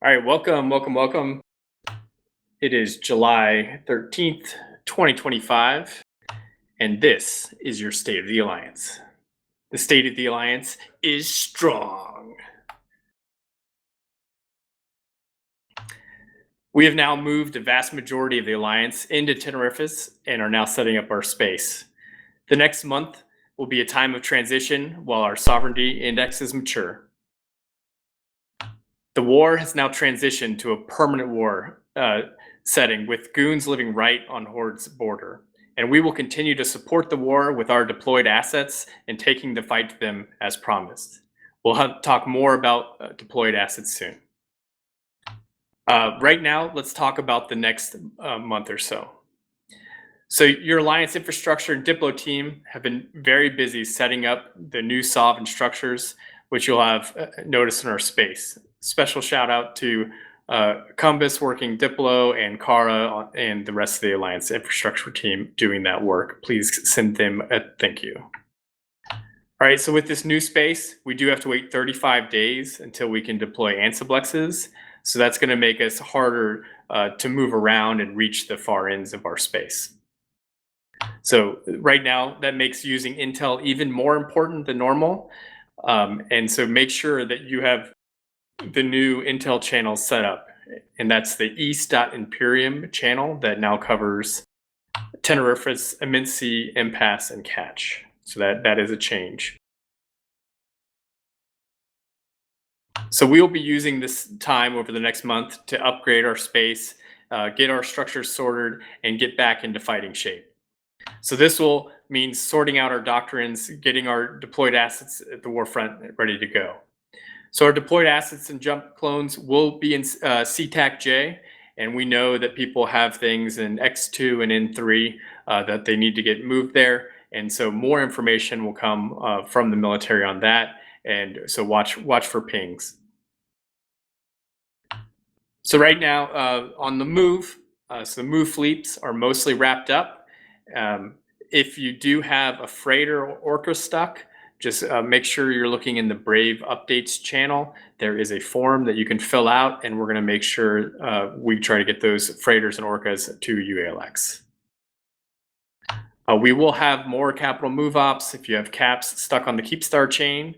All right, welcome. It is July 13th, 2025, and this is your State of the Alliance. The State of the Alliance is strong. We have now moved the vast majority of the Alliance into Tenerife's and are now setting up our space. The next month will be a time of transition while our sovereignty indexes mature. The war has now transitioned to a permanent war setting with goons living right on Horde's border. And we will continue to support the war with our deployed assets and taking the fight to them as promised. We'll talk more about deployed assets soon. Right now, let's talk about the next month or so. So your Alliance infrastructure and Diplo team have been very busy setting up the new SOV and structures, which you'll have noticed in our space. Special shout out to Cumbus working Diplo and Kara and the rest of the Alliance infrastructure team doing that work. Please send them a thank you. All right, so with this new space, we do have to wait 35 days until we can deploy Ansiblexes. So that's going to make us harder to move around and reach the far ends of our space. So right now, that makes using Intel even more important than normal. And so make sure that you have the new Intel channel set up. And that's the East.Imperium channel that now covers Tenerife's Immensity, Impasse, and Catch. So that is a change. So we'll be using this time over the next month to upgrade our space, get our structures sorted, and get back into fighting shape. So this will mean sorting out our doctrines, getting our deployed assets at the warfront ready to go. So our deployed assets and jump clones will be in CTAC-J, and we know that people have things in X2 and N3 that they need to get moved there. And so more information will come from the military on that. And so watch for pings. So right now on the move, so the move fleets are mostly wrapped up. If you do have a freighter or Orca stuck, just make sure you're looking in the Brave Updates channel. There is a form that you can fill out, and we're going to make sure we try to get those freighters and Orcas to UALX. We will have more capital move ops if you have caps stuck on the Keepstar chain,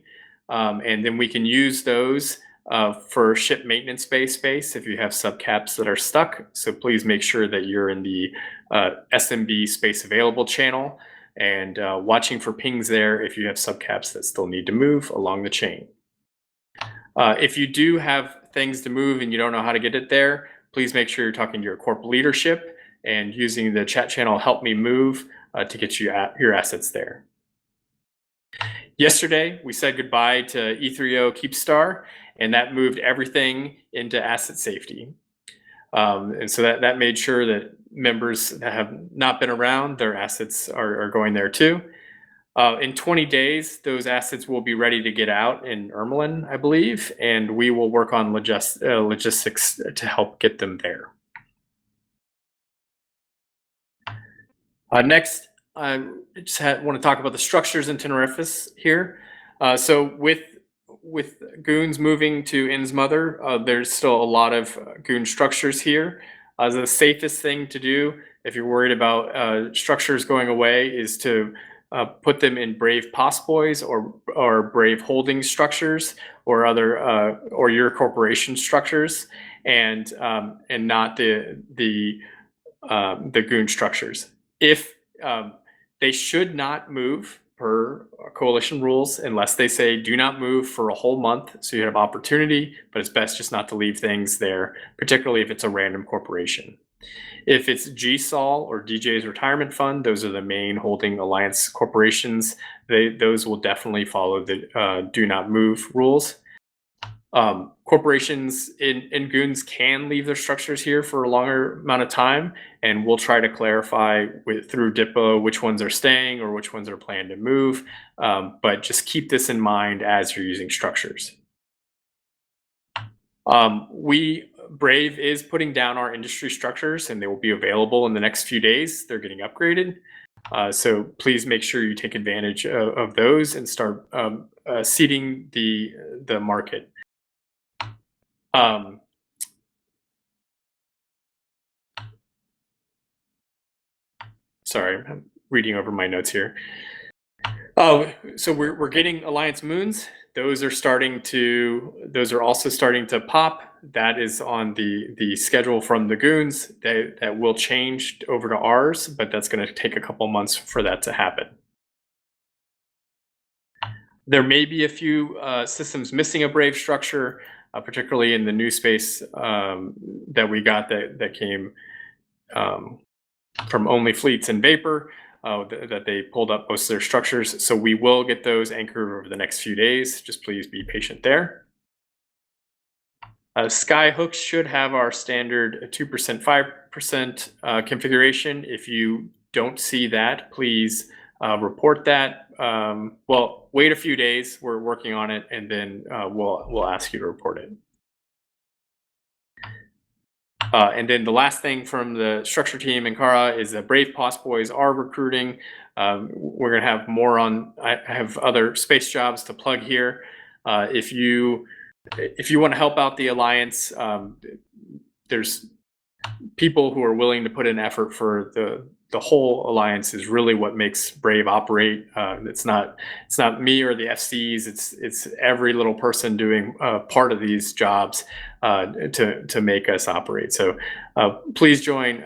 and then we can use those for ship maintenance space if you have subcaps that are stuck. So please make sure that you're in the SMB space available channel and watching for pings there if you have subcaps that still need to move along the chain. If you do have things to move and you don't know how to get it there, please make sure you're talking to your corp leadership and using the chat channel Help Me Move to get you your assets there. Yesterday, we said goodbye to E3O Keepstar, and that moved everything into asset safety. And so that made sure that members that have not been around, their assets are going there too. In 20 days, those assets will be ready to get out in Ermelin, I believe, and we will work on logistics to help get them there. Next, I just want to talk about the structures in Tenerife's here. So with goons moving to Inn's Mother, there's still a lot of goon structures here. The safest thing to do if you're worried about structures going away is to put them in Brave Postboys or Brave Holding structures or other or your corporation structures, and not the goon structures. If they should not move per coalition rules unless they say do not move for a whole month, so you have opportunity, but it's best just not to leave things there, particularly if it's a random corporation. If it's GSOL or DJ's retirement fund, those are the main holding alliance corporations. Those will definitely follow the do not move rules. Corporations in goons can leave their structures here for a longer amount of time, and we'll try to clarify through Diplo which ones are staying or which ones are planned to move, but just keep this in mind as you're using structures. Brave is putting down our industry structures, and they will be available in the next few days. They're getting upgraded. So please make sure you take advantage of those and start seeding the market. sorry, I'm reading over my notes here. Oh, so we're getting Alliance Moons. Those are also starting to pop. That is on the schedule from the Goons. That will change over to ours, but that's going to take a couple months for that to happen. There may be a few systems missing a Brave structure, particularly in the new space that we got that came from Only Fleets and Vapor, that they pulled up most of their structures. So we will get those anchored over the next few days. Just please be patient there. Skyhooks should have our standard 2%, 5% configuration. If you don't see that, please report that. Well, wait a few days. We're working on it, and then we'll ask you to report it. And then the last thing from the structure team in Kara is that Brave Poss Boys are recruiting. We're going to have more on. I have other space jobs to plug here. If you want to help out the Alliance, there's people who are willing to put in effort for the whole Alliance is really what makes Brave operate. It's not me or the FCs. It's every little person doing part of these jobs to make us operate. So please join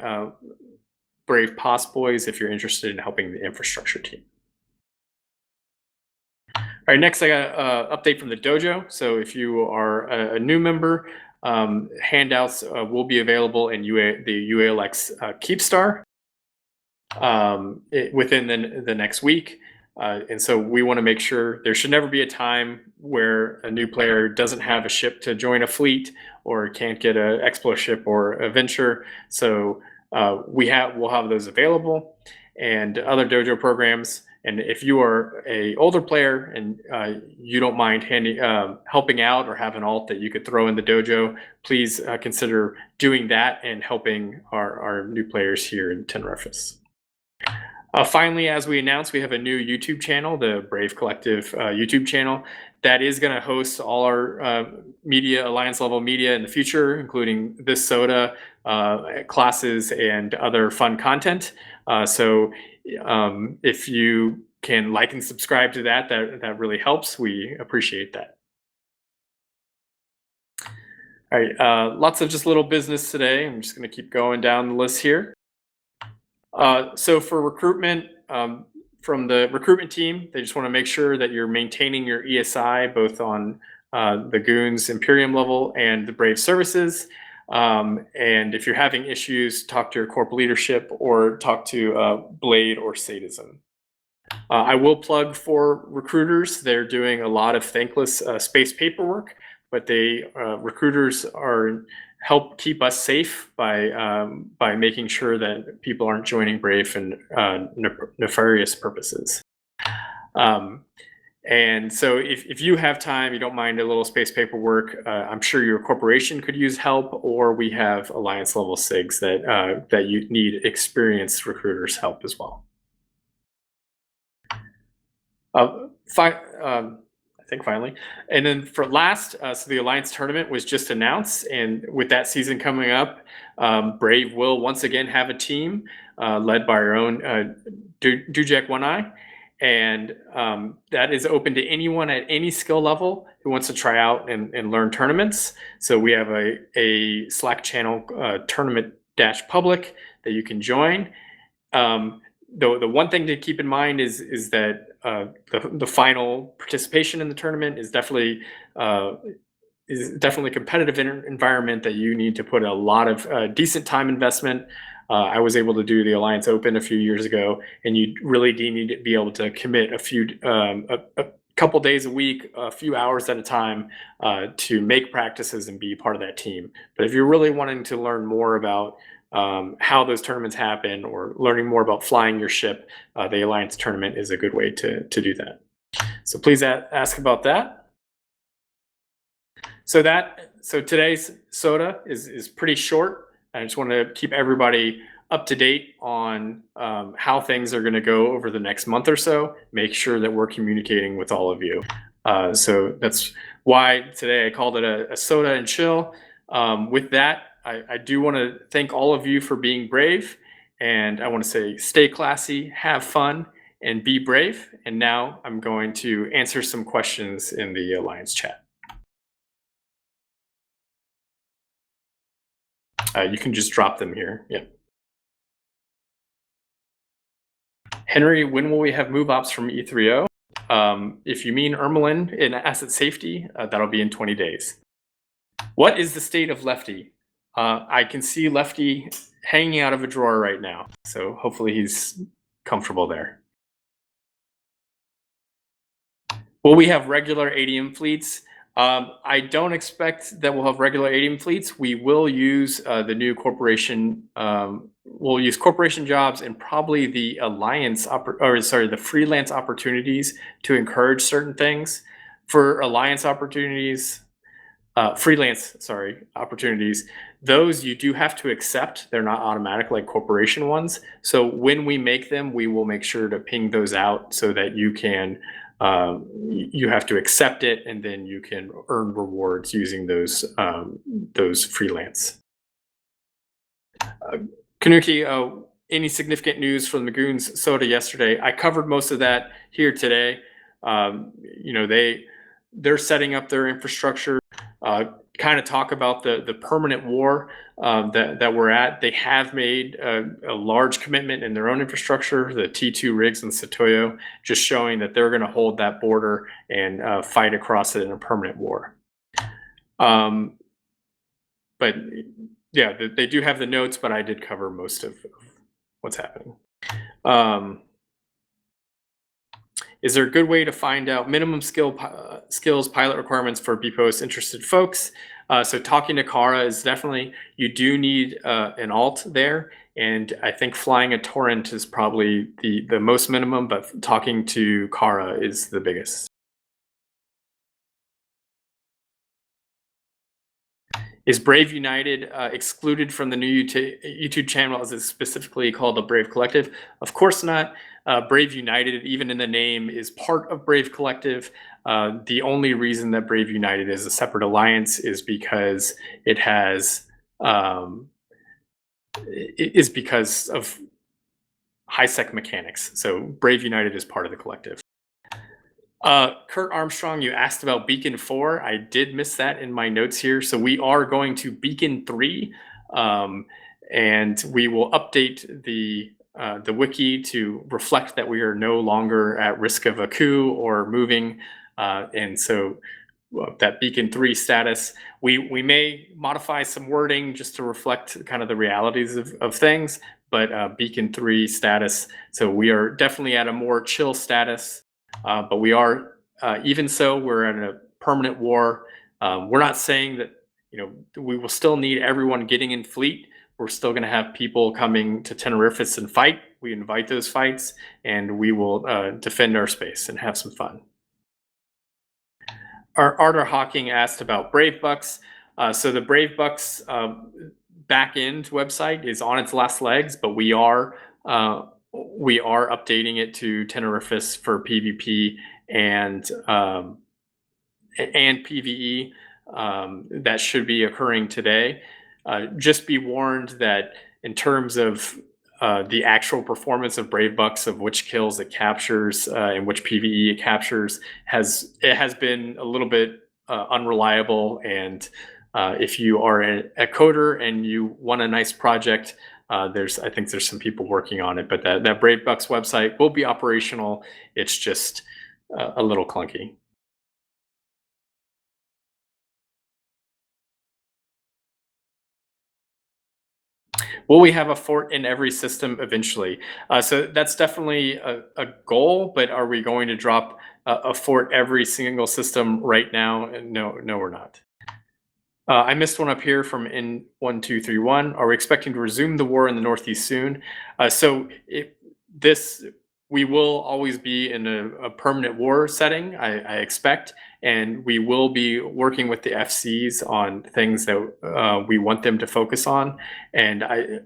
Brave Poss Boys if you're interested in helping the infrastructure team. All right, next I got an update from the dojo. So if you are a new member, handouts will be available in the UALX Keepstar within the next week. And so we want to make sure there should never be a time where a new player doesn't have a ship to join a fleet or can't get an Explo ship or a venture. So we'll have those available, and other dojo programs. And if you are a older player and you don't mind helping out or have an alt that you could throw in the dojo, please consider doing that and helping our new players here in Tenerife. Finally, as we announced, we have a new YouTube channel, the Brave Collective YouTube channel, that is going to host all our media, Alliance level media in the future, including this SOTA classes and other fun content. So if you can like and subscribe to that really helps. We appreciate that. All right, lots of just little business today. I'm just going to keep going down the list here. So for recruitment, from the recruitment team, they just want to make sure that you're maintaining your ESI both on the Goons Imperium level and the Brave Services. And if you're having issues, talk to your corp leadership or talk to Blade or Sadism. I will plug for recruiters. They're doing a lot of thankless space paperwork, but recruiters help keep us safe by making sure that people aren't joining Brave for nefarious purposes. And so if you have time, you don't mind a little space paperwork, I'm sure your corporation could use help, or we have Alliance level SIGs that you need experienced recruiters help as well. I think finally. And then for last, so the Alliance tournament was just announced, and with that season coming up, Brave will once again have a team led by our own Dujek One Eye, and that is open to anyone at any skill level who wants to try out and learn tournaments. So we have a Slack channel, tournament-public, that you can join. The one thing to keep in mind is that the final participation in the tournament is definitely a competitive environment that you need to put a lot of decent time investment. I was able to do the Alliance Open a few years ago, and you really do need to be able to commit a couple days a week, a few hours at a time to make practices and be part of that team. But if you're really wanting to learn more about how those tournaments happen or learning more about flying your ship, the Alliance tournament is a good way to do that. So please ask about that. So today's SOTA is pretty short. I just want to keep everybody up to date on how things are going to go over the next month or so. Make sure that we're communicating with all of you. So that's why today I called it a SOTA and chill. With that, I do want to thank all of you for being brave, And I want to say stay classy, have fun, and be brave. And now I'm going to answer some questions in the Alliance chat. You can just drop them here. Yeah. Henry, when will we have move ops from E3O? If you mean Ermelin in asset safety, that'll be in 20 days. What is the state of Lefty? I can see Lefty hanging out of a drawer right now, so hopefully he's comfortable there. Will we have regular ADM fleets? I don't expect that we'll have regular ADM fleets. We will use the new corporation. We'll use corporation jobs and probably the the freelance opportunities to encourage certain things. For alliance opportunities, freelance, opportunities, those you do have to accept. They're not automatic like corporation ones. So when we make them, we will make sure to ping those out so that you can, you have to accept it and then you can earn rewards using those freelance. Kanuki, any significant news from the Magoons SOTA yesterday? I covered most of that here today. They're setting up their infrastructure. Kind of talk about the permanent war that we're at. They have made a large commitment in their own infrastructure, the T2 rigs and Satoyo, just showing that they're going to hold that border and fight across it in a permanent war. But yeah, they do have the notes, but I did cover most of what's happening. Is there a good way to find out minimum skills pilot requirements for BPOS interested folks? So talking to Kara is definitely, you do need an alt there. And I think flying a torrent is probably the most minimum, but talking to Kara is the biggest. Is Brave United excluded from the new YouTube channel as it's specifically called the Brave Collective? Of course not. Brave United, even in the name, is part of Brave Collective. The only reason that Brave United is a separate alliance is because it has is because of high-sec mechanics. So Brave United is part of the collective. Kurt Armstrong, you asked about Beacon 4. I did miss that in my notes here. So we are going to Beacon 3, and we will update the wiki to reflect that we are no longer at risk of a coup or moving. And so that Beacon 3 status, we may modify some wording just to reflect kind of the realities of things, but Beacon 3 status. So we are definitely at a more chill status. But we are, even so, we're in a permanent war. We're not saying that, we will still need everyone getting in fleet. We're still going to have people coming to Tenerife's and fight. We invite those fights, and we will defend our space and have some fun. Arthur Hawking asked about Brave Bucks. So the Brave Bucks back-end website is on its last legs, but we are updating it to Tenerife's for PvP and PvE. That should be occurring today. Just be warned that in terms of the actual performance of Brave Bucks, of which kills it captures and which PvE it captures, it has been a little bit unreliable. And if you are a coder and you want a nice project, I think there's some people working on it, but that Brave Bucks website will be operational. It's just a little clunky. Will we have a fort in every system eventually? So that's definitely a goal, but are we going to drop a fort every single system right now? No, we're not. I missed one up here from N1231. Are we expecting to resume the war in the Northeast soon? We will always be in a permanent war setting, I expect, and we will be working with the FCs on things that we want them to focus on. And I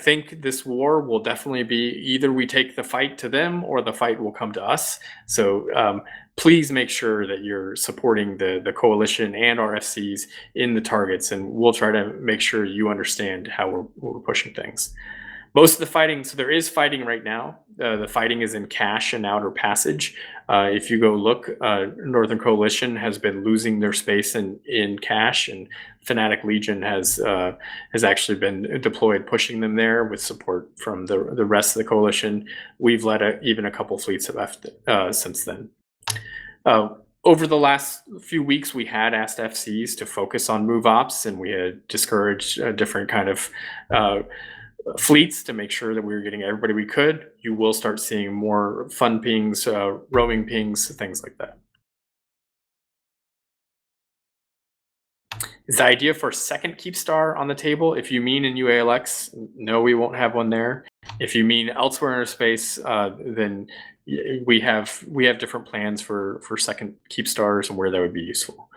think this war will definitely be either we take the fight to them or the fight will come to us. So please make sure that you're supporting the coalition and our FCs in the targets, and we'll try to make sure you understand how we're pushing things. Most of the fighting, so there is fighting right now. The fighting is in Cache and Outer Passage. If you go look, Northern Coalition has been losing their space in Cache, and Fnatic Legion has actually been deployed, pushing them there with support from the rest of the coalition. We've led even a couple fleets have left since then. Over the last few weeks, we had asked FCs to focus on move ops, and we had discouraged different kind of fleets to make sure that we were getting everybody we could. You will start seeing more fun pings, roaming pings, things like that. Is the idea for a second keep star on the table? If you mean in UALX, no, we won't have one there. If you mean elsewhere in our space, then we have different plans for second keep stars and where that would be useful.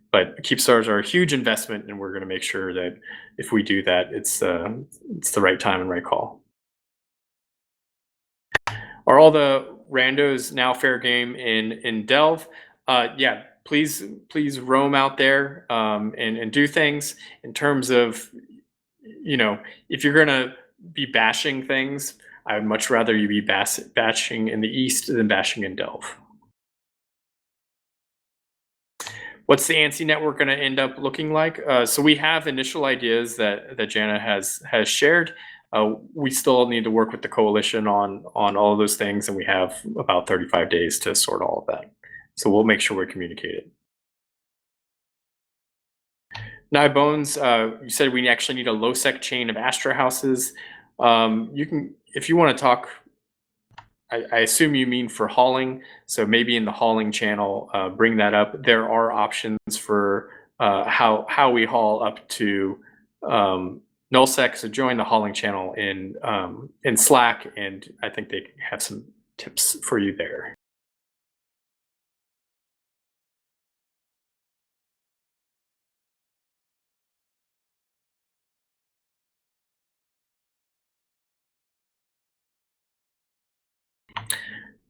But keep stars are a huge investment, and we're going to make sure that if we do that, it's the right time and right call. Are all the randos now fair game in Delve? Yeah, please roam out there and do things. In terms of, if you're gonna be bashing things, I would much rather you be bashing in the East than bashing in Delve. What's the ANSI network going to end up looking like? So we have initial ideas that Jana has shared. We still need to work with the coalition on all of those things, and we have about 35 days to sort all of that. So we'll make sure we're communicated. Now, Bones, you said we actually need a low sec chain of Astra houses. You can, if you want to talk. I assume you mean for hauling, so maybe in the hauling channel, bring that up. There are options for how we haul up to nullsec. So join the hauling channel in Slack, and I think they have some tips for you there.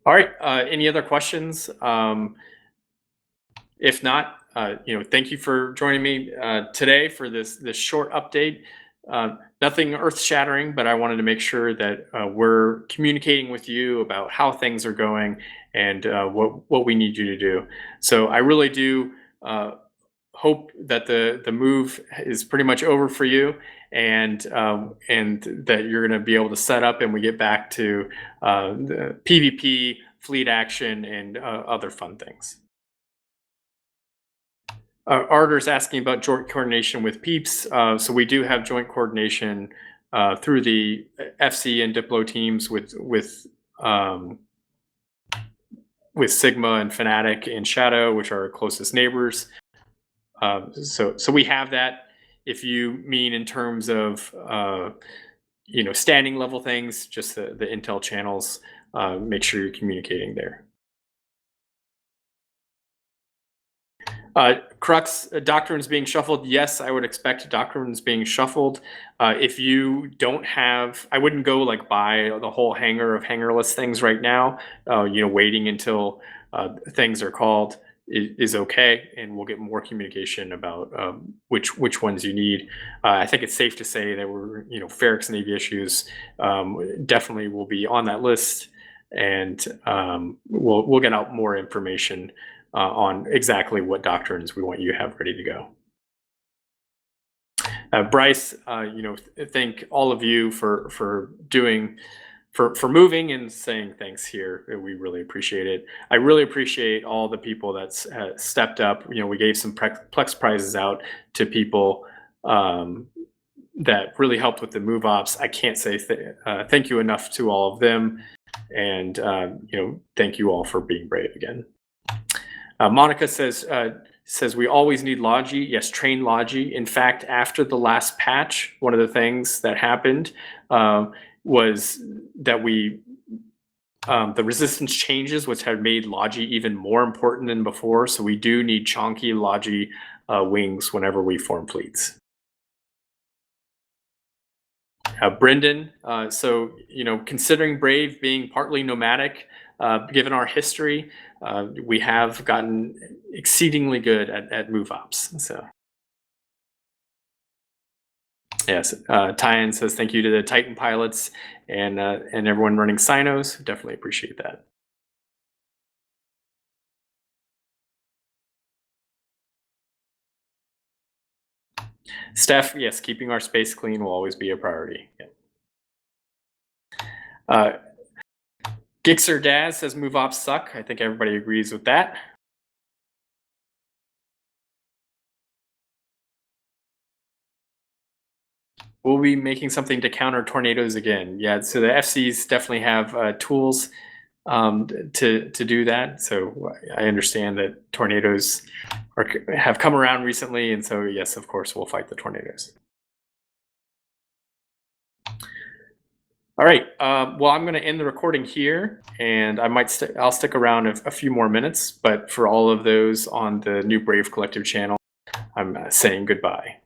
All right. Any other questions? If not, thank you for joining me today for this short update. Nothing earth-shattering, but I wanted to make sure that we're communicating with you about how things are going and what we need you to do. So I really do hope that the move is pretty much over for you, and that you're going to be able to set up and we get back to the PvP, fleet action, and other fun things. Arter's asking about joint coordination with Peeps. So we do have joint coordination through the FC and Diplo teams with Sigma and Fnatic and Shadow, which are our closest neighbors. So we have that. If you mean in terms of standing level things, just the intel channels, make sure you're communicating there. Crux, doctrines being shuffled. Yes, I would expect doctrines being shuffled. If you don't have, I wouldn't go buy the whole hanger of hangerless things right now. Waiting until things are called is okay, and we'll get more communication about which ones you need. I think it's safe to say that we're, Ferrex Navy issues definitely will be on that list, and we'll get out more information on exactly what doctrines we want you to have ready to go. Bryce, thank all of you for moving and saying thanks here. We really appreciate it. I really appreciate all the people that's stepped up. We gave some Plex prizes out to people that really helped with the move ops. I can't say thank you enough to all of them, and thank you all for being brave again. Monica says we always need Logi. Yes, train Logi. In fact, after the last patch, one of the things that happened was that the resistance changes, which have made Logi even more important than before. So we do need chonky Logi wings whenever we form fleets. Brendan, so considering Brave being partly nomadic, given our history, we have gotten exceedingly good at move ops. So Yes, Tyan says thank you to the Titan pilots and everyone running Sinos. Definitely appreciate that. Steph, yes, keeping our space clean will always be a priority. Yeah. Gixer Daz says move ops suck. I think everybody agrees with that. We'll be making something to counter tornadoes again. Yeah, so the FCs definitely have tools to do that. So I understand that tornadoes have come around recently, and so yes, of course, we'll fight the tornadoes. All right. Well, I'm going to end the recording here, and I'll stick around a few more minutes. But for all of those on the new Brave Collective channel, I'm saying goodbye.